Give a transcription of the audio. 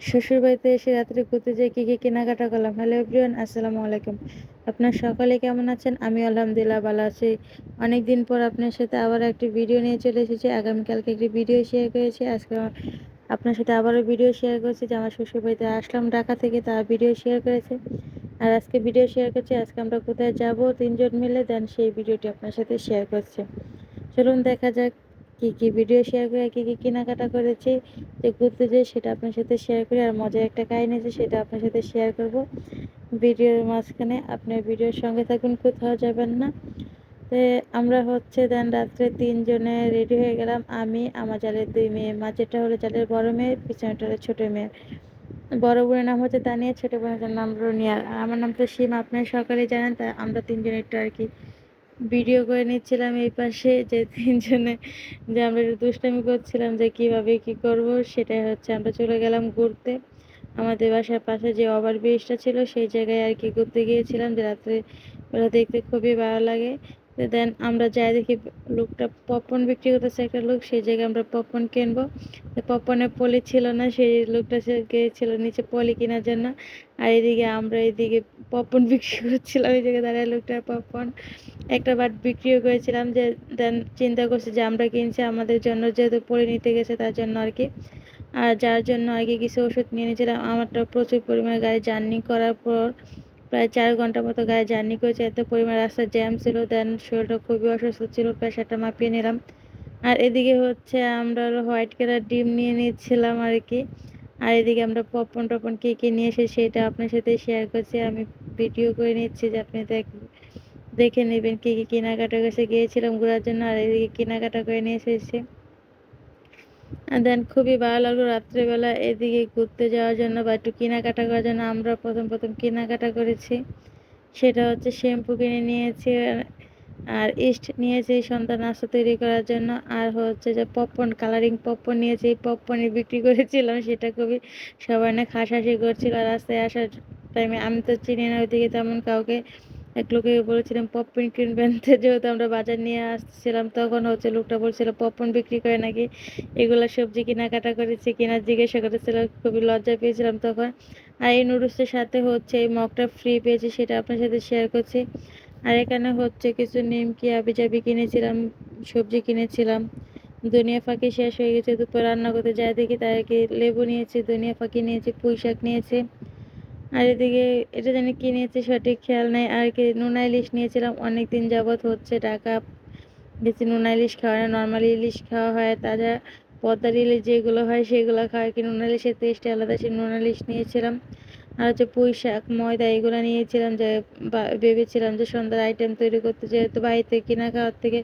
শ্বশুরবাড়িতে এসে রাত্রে ঘুরতে যেয়ে কি কেনাকাটা করলাম। হ্যালো এভরিওয়ান, আসসালামু আলাইকুম। আপনার সকলে কেমন আছেন? আমি আলহামদুলিল্লাহ ভালো আছি। অনেকদিন পর আপনার সাথে আবার একটি ভিডিও নিয়ে চলে এসেছি। আগামীকালকে একটি ভিডিও শেয়ার করেছি। আজকে আপনার সাথে আবারও ভিডিও শেয়ার করছি যে আমার শ্বশুরবাড়িতে আসলাম ঢাকা থেকে, তা ভিডিও শেয়ার করেছে। আর আজকে ভিডিও শেয়ার করছি আজকে আমরা কোথায় যাব তিনজন মিলে, দেন সেই ভিডিওটি আপনার সাথে শেয়ার করছি। চলুন দেখা যাক কি ভিডিও শেয়ার করে কি কেনাকাটা করেছি, যে ঘুরতে যাই সেটা আপনার সাথে শেয়ার করি। আর মজার একটা কাহিনী আছে সেটা আপনার সাথে শেয়ার করব ভিডিওর মাঝখানে। আপনার ভিডিওর সঙ্গে থাকুন, কোথাও যাবেন না। তো আমরা হচ্ছে দেন রাত্রে তিনজনে রেডি হয়ে গেলাম। আমি, আমার জালের দুই মেয়ে, মাঝেরটা হলো জালের বড় মেয়ে, পিছনেটা হলো ছোট মেয়ে। বড় বোনের নাম হচ্ছে তানিয়া, ছোট বোনের নাম রুনিয়া, আর আমার নাম তো সীমা, আপনারা সকালে জানেন। তা আমরা তিনজন একটু আর কি ভিডিও করে নিচ্ছিলাম এই পাশে, যে তিনজনে যে আমরা একটু দুষ্টামি করছিলাম যে কিভাবে কি করব। সেটাই হচ্ছে আমরা চলে গেলাম ঘুরতে। আমাদের বাসার পাশে যে ওভার ব্রিজটা ছিল সেই জায়গায় আর কি ঘুরতে গিয়েছিলাম, যে রাত্রে বেলা দেখতে খুবই ভালো লাগে। তো দেন আমরা যাই দেখি লোকটা পপকর্ন বিক্রি করতেছে, একটা লোক, সেই জায়গায় আমরা পপকর্ন কিনবো। তো পপকর্নের পলি ছিল না, সেই লোকটা সে গিয়েছিল নিচে পলি কেনার জন্য। আর এদিকে আমরা এদিকে পপকর্ন বিক্রি করছিলাম, এই জায়গায় দাঁড়ায় লোকটা পপকর্ন একটা বাট বিক্রিও করেছিলাম। যে দেন চিন্তা করছি যে আমরা কিনছি আমাদের জন্য, যেহেতু পরে নিতে গেছে তার জন্য আর কি। আর যার জন্য আর কি কিছু ওষুধ নিয়ে নিয়েছিলাম। আমারটা প্রচুর পরিমাণে গাড়ি জার্নি করার পর প্রায় 4 ঘন্টা মতো গাড়ি জার্নি করেছে, এত পরিমাণ রাস্তা জ্যাম ছিল। দেন শরীরটা খুবই অসুস্থ ছিল, প্রেশারটা মাপিয়ে নিলাম। আর এদিকে হচ্ছে আমরা হোয়াইট কালার ডিম নিয়ে নিচ্ছিলাম আর কি। আর এদিকে আমরা পপকর্ন টপকর্ন কে নিয়ে এসে সেটা আপনার সাথে শেয়ার করছি, আমি ভিডিও করে নিচ্ছি যে আপনি দেখে নেবেন কি কেনাকাটা করতে গিয়েছিলাম ঘোরার জন্য। আর এদিকে কেনাকাটা করে নিয়ে এসেছি। আর দেন খুবই ভালো লাগলো রাত্রেবেলা এদিকে ঘুরতে যাওয়ার জন্য বা একটু কেনাকাটা করার জন্য। আমরা প্রথম কেনাকাটা করেছি, সেটা হচ্ছে শ্যাম্পু কিনে নিয়েছি, আর ইস্ট নিয়েছি সন্ধ্যা নাস্তা তৈরি করার জন্য। আর হচ্ছে যে পপকর্ন, কালারিং পপকর্ন নিয়েছি, এই পপকর্নই বিক্রি করেছিলাম। সেটা খুবই সবাই অনেক হাসাহাসি করছিল। আর রাস্তায় আসার টাইমে আমি তো চিনি না ওইদিকে তেমন কাউকে, এক লোককে বলেছিলাম পপকর্ন কিনবেন। তো যেহেতু আমরা বাজার নিয়ে আসছিলাম তখন হচ্ছে লোকটা বলছিল পপকর্ন বিক্রি করে নাকি, এগুলো সবজি কেনাকাটা করেছি কিনা জিজ্ঞাসা করেছিল, খুবই লজ্জা পেয়েছিলাম তখন। আর এই নুডলসের সাথে হচ্ছে এই মগটা ফ্রি পেয়েছি, সেটা আপনার সাথে শেয়ার করছি। আর এখানে হচ্ছে কিছু নিমকি আবিজাবি কিনেছিলাম, সবজি কিনেছিলাম। ধনিয়া ফাঁকি শেষ হয়ে গেছে, দুপুর রান্না করতে যাই দেখি তার কি লেবু নিয়েছি, ধনিয়া ফাঁকি নিয়েছি, পুঁই শাক নিয়েছি। আর এদিকে এটা জানি কি নিয়েছি সঠিক খেয়াল নেই। আর কি নোনা ইলিশ নিয়েছিলাম, অনেক দিন যাবৎ হচ্ছে ঢাকা বেশি নোনা ইলিশ খাওয়া হয় না, নর্মালি ইলিশ খাওয়া হয়, তাজা পদ্মার ইলিশ যেগুলো হয় সেগুলো খাওয়া, কি নোনা ইলিশের টেস্টে আলাদা, সেই নোনা ইলিশ নিয়েছিলাম। আর হচ্ছে পুঁই শাক, ময়দা এগুলো নিয়েছিলাম, যে ভেবেছিলাম যে সন্ধ্যার আইটেম তৈরি করতে, যেহেতু বাড়িতে কিনা খাওয়ার থেকে